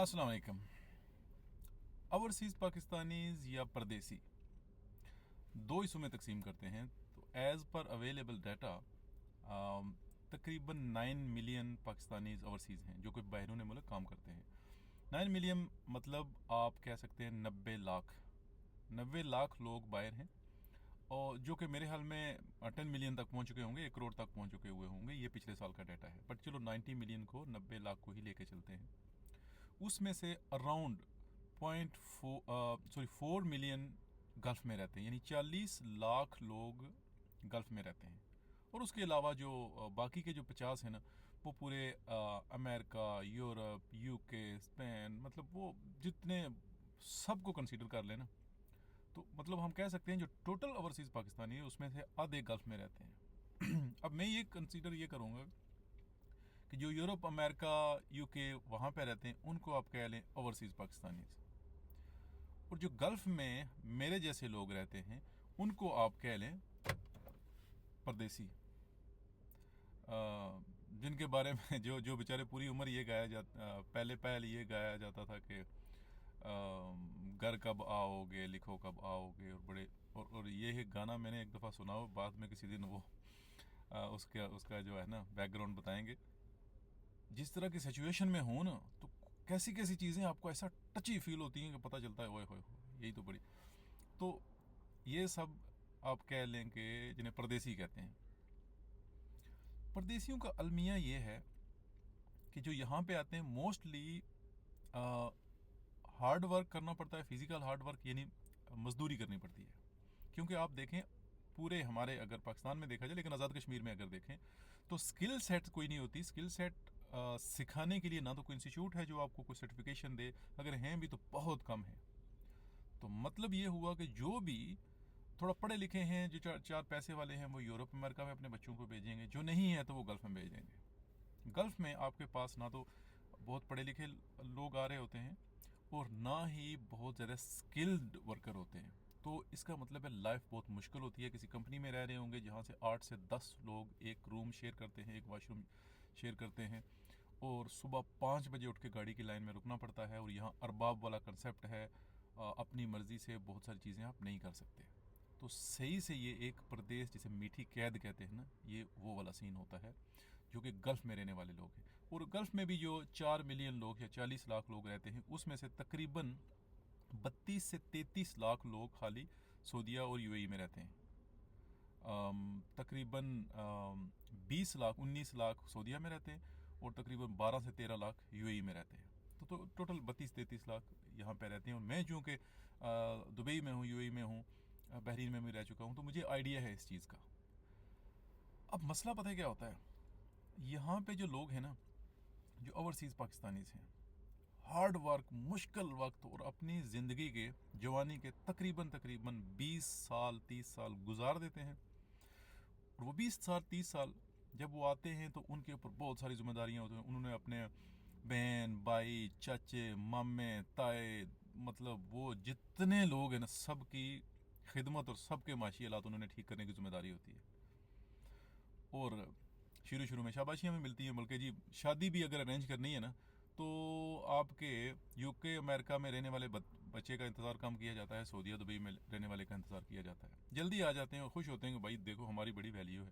अस्सलाम वालेकुम। Overseas Pakistanis या परदेसी दो हिस्सों में तकसीम करते हैं। तो एज़ पर अवेलेबल डाटा तकरीबन 9 मिलियन पाकिस्तानीज़ ओवरसीज़ हैं जो कि बैरून मुल्क काम करते हैं। 9 मिलियन मतलब आप कह सकते हैं 90 लाख लोग बाहर हैं, और जो कि मेरे ख्याल में 10 मिलियन तक पहुंच चुके होंगे, 1 करोड़ तक पहुंच चुके हुए होंगे। ये पिछले साल का डाटा है, बट चलो 90 मिलियन को 90 लाख को ही लेके चलते हैं। उसमें से अराउंड 4 मिलियन गल्फ़ में रहते हैं, यानी 40 लाख लोग गल्फ़ में रहते हैं। और उसके अलावा जो बाकी के जो 50 हैं ना, वो पूरे अमेरिका, यूरोप, यूके, स्पेन, मतलब वो जितने सबको कंसीडर कर लेना, तो मतलब हम कह सकते हैं जो टोटल ओवरसीज़ पाकिस्तानी है उसमें से आधे गल्फ़ में रहते हैं। अब मैं ये कंसीडर ये करूँगा कि जो यूरोप, अमेरिका, यूके वहाँ पे रहते हैं उनको आप कह लें ओवरसीज़ पाकिस्तानी, और जो गल्फ़ में मेरे जैसे लोग रहते हैं उनको आप कह लें परदेसी। जिनके बारे में जो जो बेचारे पूरी उम्र ये गाया जाता, पहले ये गाया जाता था कि घर कब आओगे, लिखो कब आओगे, और बड़े और ये है गाना मैंने एक दफ़ा सुना हो, बाद में किसी दिन वो उसका उसका जो है ना बैकग्राउंड बताएंगे। जिस तरह की सिचुएशन में हो ना, तो कैसी कैसी चीज़ें आपको ऐसा टची फील होती हैं कि पता चलता है ओए होए यही तो बड़ी। तो ये सब आप कह लें कि जिन्हें परदेसी कहते हैं। परदेसियों का अलमिया ये है कि जो यहाँ पे आते हैं मोस्टली हार्ड वर्क करना पड़ता है, फिजिकल हार्ड वर्क, यानी मजदूरी करनी पड़ती है। क्योंकि आप देखें पूरे हमारे, अगर पाकिस्तान में देखा जाए, लेकिन आज़ाद कश्मीर में अगर देखें तो स्किल सेट कोई नहीं होती। स्किल सेट सिखाने के लिए ना तो कोई इंस्टीट्यूट है जो आपको कोई सर्टिफिकेशन दे, अगर हैं भी तो बहुत कम है। तो मतलब ये हुआ कि जो भी थोड़ा पढ़े लिखे हैं, जो चार पैसे वाले हैं, वो यूरोप अमेरिका में अपने बच्चों को भेजेंगे, जो नहीं है तो वो गल्फ़ में भेज देंगे। गल्फ़ में आपके पास ना तो बहुत पढ़े लिखे लोग आ रहे होते हैं और ना ही बहुत ज़्यादा स्किल्ड वर्कर होते हैं। तो इसका मतलब है लाइफ बहुत मुश्किल होती है। किसी कंपनी में रह रहे होंगे जहाँ से 8 से 10 लोग एक रूम शेयर करते हैं, एक वॉशरूम शेयर करते हैं, और सुबह 5 बजे उठ के गाड़ी की लाइन में रुकना पड़ता है। और यहाँ अरबाब वाला कंसेप्ट है, अपनी मर्ज़ी से बहुत सारी चीज़ें आप नहीं कर सकते। तो सही से ये एक प्रदेश जिसे मीठी कैद कहते हैं ना, ये वो वाला सीन होता है जो कि गल्फ़ में रहने वाले लोग हैं। और गल्फ़ में भी जो 4 मिलियन लोग या 40 लाख लोग रहते हैं, उसमें से तकरीबन 32 से 33 लाख लोग खाली सऊदीया और यूएई में रहते हैं। तकरीबन 20 लाख 19 लाख सऊदीया में रहते हैं, और तकरीबन 12 से 13 लाख यूएई में रहते हैं। तो टोटल 32-33 लाख यहाँ पे रहते हैं। और मैं चूँकि दुबई में हूँ, यूएई में हूँ, बहरीन में भी रह चुका हूँ, तो मुझे आइडिया है इस चीज़ का। अब मसला पता है क्या होता है, यहाँ पे जो लोग हैं ना, जो ओवरसीज़ पाकिस्तानीज़ हैं, हार्ड वर्क, मुश्किल वक्त और अपनी ज़िंदगी के, जवानी के तकरीबन तकरीबन 20 साल 30 साल गुजार देते हैं। और वो 20 साल 30 साल जब वो आते हैं तो उनके ऊपर बहुत सारी जिम्मेदारियाँ होती हैं। उन्होंने अपने बहन, भाई, चाचे, मामे, ताए, मतलब वो जितने लोग हैं ना, सबकी खिदमत और सबके माशी हालात उन्होंने ठीक करने की जिम्मेदारी होती है। और शुरू शुरू में शाबाशियाँ भी मिलती हैं, बल्कि जी शादी भी अगर अरेंज करनी है ना, तो आपके यूके अमेरिका में रहने वाले बच्चे का इंतज़ार कम किया जाता है, सऊदीया दुबई में रहने वाले का इंतज़ार किया जाता है। जल्दी आ जाते हैं और खुश होते हैं कि भाई देखो हमारी बड़ी वैल्यू है।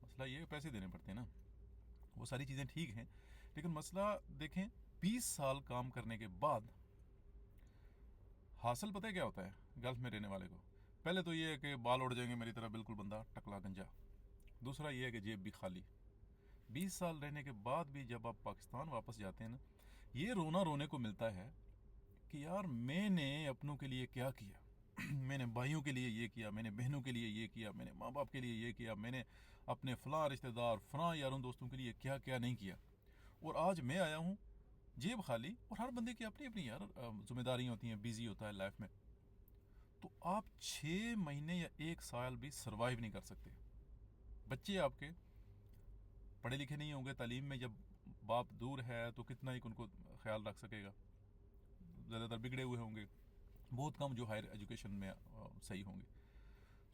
मसला ये है पैसे देने पड़ते हैं ना, वो सारी चीज़ें ठीक हैं, लेकिन मसला देखें 20 साल काम करने के बाद हासिल पता है क्या होता है गल्फ़ में रहने वाले को। पहले तो ये है कि बाल उड़ जाएंगे मेरी तरह, बिल्कुल बंदा टकला गंजा। दूसरा ये है कि जेब भी खाली। 20 साल रहने के बाद भी जब आप पाकिस्तान वापस जाते हैं ना, ये रोना रोने को मिलता है कि यार मैंने अपनों के लिए क्या किया। मैंने भाइयों के लिए ये किया, मैंने बहनों के लिए ये किया, मैंने माँ बाप के लिए ये किया, मैंने अपने फ़लाँ रिश्तेदार, फ़लाँ यारों दोस्तों के लिए क्या क्या नहीं किया। और आज मैं आया हूँ जेब खाली। और हर बंदे की अपनी अपनी यार जिम्मेदारियाँ होती हैं, बिजी होता है लाइफ में। तो आप 6 महीने या 1 साल भी सरवाइव नहीं कर सकते। बच्चे आपके पढ़े लिखे नहीं होंगे, तालीम में जब बाप दूर है तो कितना ही उनको ख्याल रख सकेगा। ज़्यादातर बिगड़े हुए होंगे, बहुत कम जो हायर एजुकेशन में सही होंगे।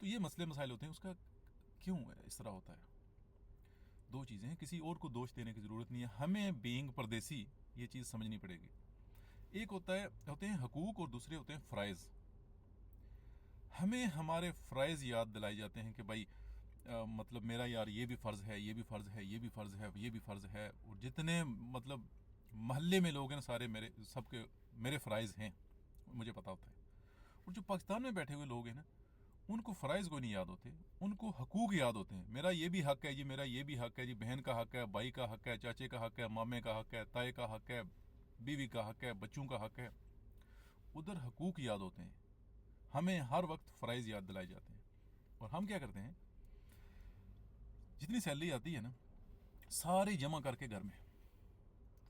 तो ये मसले मसाइल होते हैं। उसका क्यों इस तरह होता है, दो चीज़ें हैं, किसी और को दोष देने की ज़रूरत नहीं है, हमें बीइंग परदेसी ये चीज़ समझनी पड़ेगी। एक होते हैं हकूक और दूसरे होते हैं फ़राइज़। हमें हमारे फ़राइज़ याद दिलाए जाते हैं कि भाई मतलब मेरा यार ये भी फ़र्ज़ है, ये भी फ़र्ज़ है, ये भी फ़र्ज़ है, ये भी फ़र्ज़ है, और जितने मतलब महल्ले में लोग हैं ना सारे मेरे सबके मेरे फ़राइज़ हैं, मुझे पता होता है। और जो पाकिस्तान में बैठे हुए लोग हैं ना, उनको फ़राइज़ को नहीं याद होते, उनको हकूक़ याद होते हैं। मेरा ये भी हक़ है जी, मेरा ये भी हक़ है जी, बहन का हक़ है, भाई का हक़ है, चाचे का हक़ है, मामे का हक़ है, ताए का हक़ है, बीवी का हक़ है, बच्चों का हक़ है। उधर हकूक़ याद होते हैं, हमें हर वक्त फ़राइज़ याद दिलाए जाते हैं। और हम क्या करते हैं, जितनी सैलरी आती है ना सारी जमा करके घर में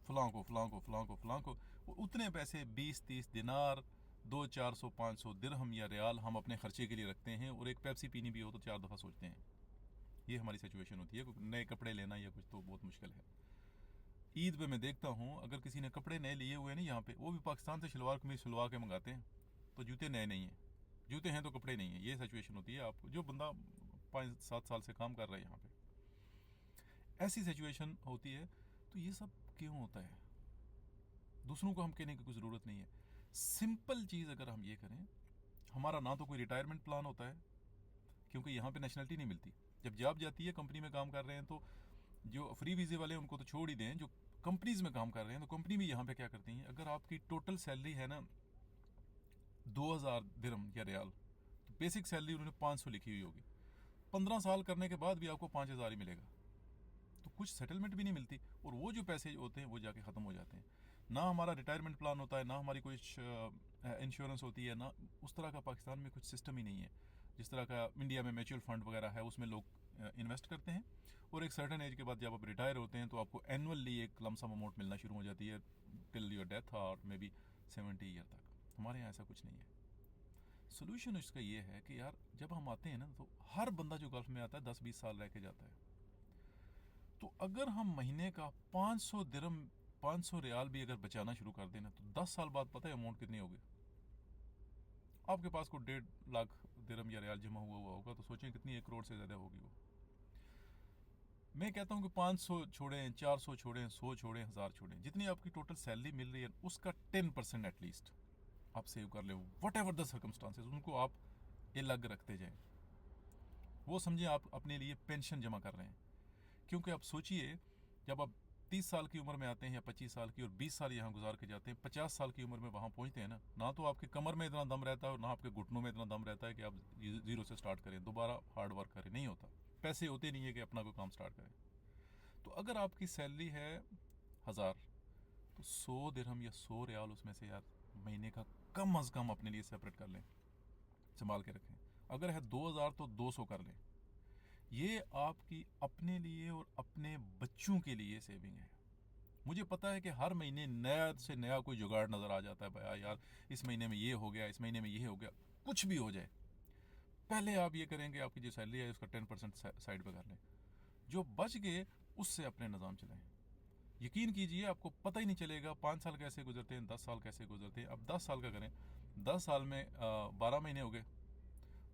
फ़लाँ को फ़लाँ को फ़लाँ को फ़लाँ को, उतने पैसे 20-30 दिनार 200-400-500 दिरहम या रियाल हम अपने ख़र्चे के लिए रखते हैं, और एक पेप्सी पीनी भी हो तो 4 दफ़ा सोचते हैं। ये हमारी सिचुएशन होती है। नए कपड़े लेना या कुछ तो बहुत मुश्किल है। ईद पे मैं देखता हूँ अगर किसी ने कपड़े नए लिए हुए हैं ना यहाँ पे, वो भी पाकिस्तान से शलवार कमीज सिलवा के मंगाते हैं, तो जूते नए नहीं हैं, जूते हैं तो कपड़े नहीं हैं। ये सिचुएशन होती है। आप जो बंदा 5-7 साल से काम कर रहा है यहाँ पे, ऐसी सिचुएशन होती है। तो ये सब क्यों होता है? दूसरों को हम कहने की कोई ज़रूरत नहीं है। सिंपल चीज़ अगर हम ये करें, हमारा ना तो कोई रिटायरमेंट प्लान होता है, क्योंकि यहाँ पे नेशनलिटी नहीं मिलती। जब जॉब जाती है, कंपनी में काम कर रहे हैं, तो जो फ्री वीज़े वाले उनको तो छोड़ ही दें, जो कंपनीज़ में काम कर रहे हैं, तो कंपनी भी यहाँ पे क्या करती हैं, अगर आपकी टोटल सैलरी है ना 2000 दिरहम या रियाल, तो बेसिक सैलरी उन्होंने 500 लिखी हुई होगी। 15 साल करने के बाद भी आपको 5000 ही मिलेगा, तो कुछ सेटलमेंट भी नहीं मिलती, और वो जो पैसे होते हैं वो जाके ख़त्म हो जाते हैं। ना हमारा रिटायरमेंट प्लान होता है, ना हमारी कोई इंश्योरेंस होती है, ना उस तरह का पाकिस्तान में कुछ सिस्टम ही नहीं है। जिस तरह का इंडिया में म्यूचुअल फंड वगैरह है, उसमें लोग इन्वेस्ट करते हैं, और एक सर्टन एज के बाद जब आप रिटायर होते हैं तो आपको एनुअली एक लमसम अमाउंट मिलना शुरू हो जाती है टिल योर डेथ, और मे बी 70 ईयर तक। हमारे यहाँ ऐसा कुछ नहीं है। सोल्यूशन इसका ये है कि यार जब हम आते हैं ना, तो हर बंदा जो गल्फ में आता है 10-20 साल रह के जाता है, तो अगर हम महीने का 500 दिरहम 500 रियाल भी अगर बचाना शुरू कर देना, तो 10 साल बाद पता है अमाउंट कितनी होगी? आपके पास को 1.5 लाख दिरहम या रियाल जमा हुआ होगा, तो सोचें कितनी, 1 करोड़ से ज़्यादा होगी वो। मैं कहता हूँ कि 500 छोड़ें, 400 छोड़ें, 100 छोड़ें, 1000 छोड़ें, जितनी आपकी टोटल सैलरी मिल रही है उसका 10% एटलीस्ट आप सेव कर ले। वट एवर द सर्कमस्टांसेस, उनको आप अलग रखते जाएं। वो समझें आप अपने लिए पेंशन जमा कर रहे हैं। क्योंकि आप सोचिए, जब आप 30 साल की उम्र में आते हैं या 25 साल की, और 20 साल यहाँ गुजार के जाते हैं, 50 साल की उम्र में वहाँ पहुँचते हैं ना तो आपकी कमर में इतना दम रहता है और ना आपके घुटनों में इतना दम रहता है कि आप ज़ीरो से स्टार्ट करें, दोबारा हार्ड वर्क करें, नहीं होता। पैसे होते नहीं है कि अपना कोई काम स्टार्ट करें। तो अगर आपकी सैलरी है 1000, तो 100 दिरहम या 100 रियाल उसमें से यार महीने का कम अज़ कम अपने लिए सेपरेट कर लें, संभाल के रखें। अगर है 2000 तो 200 कर लें। ये आपकी अपने लिए और अपने बच्चों के लिए सेविंग है। मुझे पता है कि हर महीने नया से नया कोई जुगाड़ नज़र आ जाता है, भाई यार इस महीने में ये हो गया, इस महीने में ये हो गया, कुछ भी हो जाए, पहले आप ये करेंगे आपकी जो सैलरी है उसका 10% साइड पे कर लें, जो बच गए उससे अपने निज़ाम चलाएं। यकीन कीजिए आपको पता ही नहीं चलेगा 5 साल कैसे गुजरते हैं, 10 साल कैसे गुजरते हैं। अब 10 साल का करें, 10 साल में 12 महीने हो गए,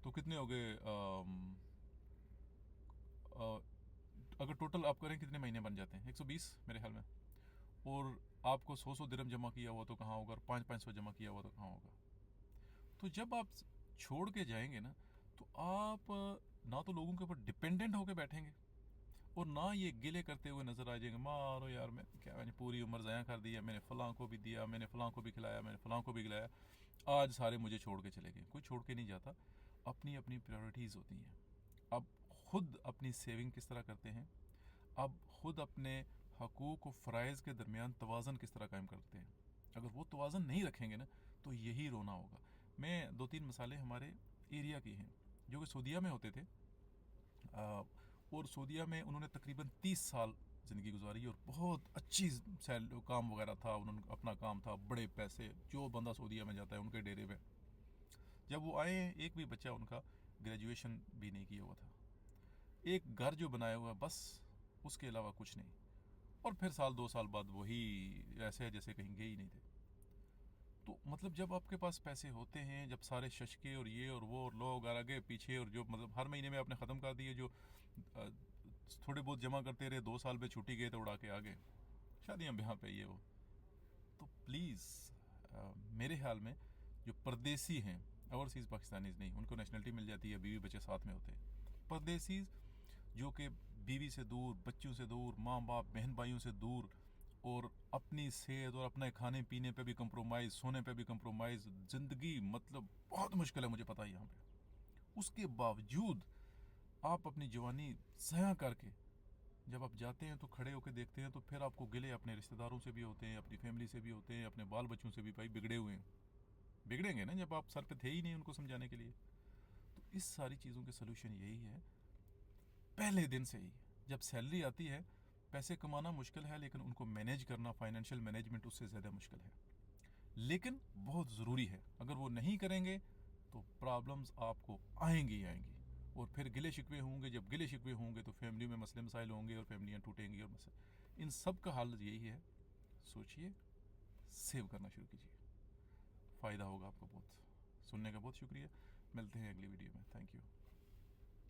तो कितने हो गए? अगर टोटल आप करें कितने महीने बन जाते हैं? 120 मेरे ख्याल में। और आपको 100 दिरहम जमा किया हुआ तो कहाँ होगा, और 500 जमा किया हुआ तो कहाँ होगा? तो जब आप छोड़ के जाएंगे ना, तो आप ना तो लोगों के ऊपर डिपेंडेंट होकर बैठेंगे, और ना ये गिले करते हुए नजर आ जाएंगे, मारो यार मैं क्या, मैंने पूरी उम्र ज़ाया कर दिया, मैंने फ़लाँ को भी दिया, मैंने फ़लाँ को भी खिलाया, मैंने फ़लाँ को भी खिलाया, आज सारे मुझे छोड़ के चले गए। कोई छोड़ के नहीं जाता, अपनी अपनी प्रायोरिटीज़ होती हैं। अब खुद अपनी सेविंग किस तरह करते हैं, अब खुद अपने हकूक़ और फ़राइज़ के दरमियान तवाज़न किस तरह कायम करते हैं। अगर वो तवाज़न नहीं रखेंगे ना, तो यही रोना होगा। मैं 2-3 मिसालें हमारे एरिया की हैं, जो कि सऊदीया में होते थे, और सऊदीया में उन्होंने तकरीबन 30 साल ज़िंदगी गुजारी, और बहुत अच्छी काम वगैरह था, उन्होंने अपना काम था, बड़े पैसे, जो बंदा सऊदीया में जाता है उनके डेरे पे। जब वो आए, एक भी बच्चा उनका ग्रेजुएशन भी नहीं किया हुआ था, एक घर जो बनाया हुआ बस, उसके अलावा कुछ नहीं। और फिर साल 2 साल बाद वही ऐसे है जैसे कहीं गए ही नहीं थे। तो मतलब जब आपके पास पैसे होते हैं, जब सारे शशके और ये और वो और लोग आगे पीछे, और जो मतलब हर महीने में आपने ख़त्म कर दिए, जो थोड़े बहुत जमा करते रहे, 2 साल पे छुट्टी गए तो उड़ा के आ गए, शादियाँ ब्याह पे ये वो, तो प्लीज़ मेरे ख्याल में जो परदेसी हैं, ओवरसीज़ पाकिस्तानीज़ नहीं, उनको नेशनलिटी मिल जाती है, बीवी बच्चे साथ में होते हैं। परदेसी जो कि बीवी से दूर, बच्चों से दूर, माँ बाप बहन भाइयों से दूर, और अपनी सेहत और अपने खाने पीने पे भी कंप्रोमाइज़, सोने पे भी कंप्रोमाइज़, ज़िंदगी मतलब बहुत मुश्किल है, मुझे पता है यहाँ पे। उसके बावजूद आप अपनी जवानी ज़या करके जब आप जाते हैं तो खड़े होकर देखते हैं तो फिर आपको गिले अपने रिश्तेदारों से भी होते हैं, अपनी फैमिली से भी होते हैं, अपने बाल बच्चों से भी। भाई बिगड़े हुए हैं, बिगड़ेंगे ना जब आप सर पे थे ही नहीं उनको समझाने के लिए। तो इस सारी चीज़ों के सोल्यूशन यही है, पहले दिन से ही जब सैलरी आती है, पैसे कमाना मुश्किल है लेकिन उनको मैनेज करना, फाइनेंशियल मैनेजमेंट उससे ज़्यादा मुश्किल है, लेकिन बहुत ज़रूरी है। अगर वो नहीं करेंगे तो प्रॉब्लम्स आपको आएंगी ही आएंगी, और फिर गिले शिकवे होंगे। जब गिले शिकवे होंगे तो फैमिली में मसले मसाइल होंगे और फैमिलियाँ टूटेंगी। और इन सब का हल यही है, सोचिए, सेव करना शुरू कीजिए, फ़ायदा होगा आपको बहुत। सुनने का बहुत शुक्रिया, मिलते हैं अगली वीडियो में। Thank you.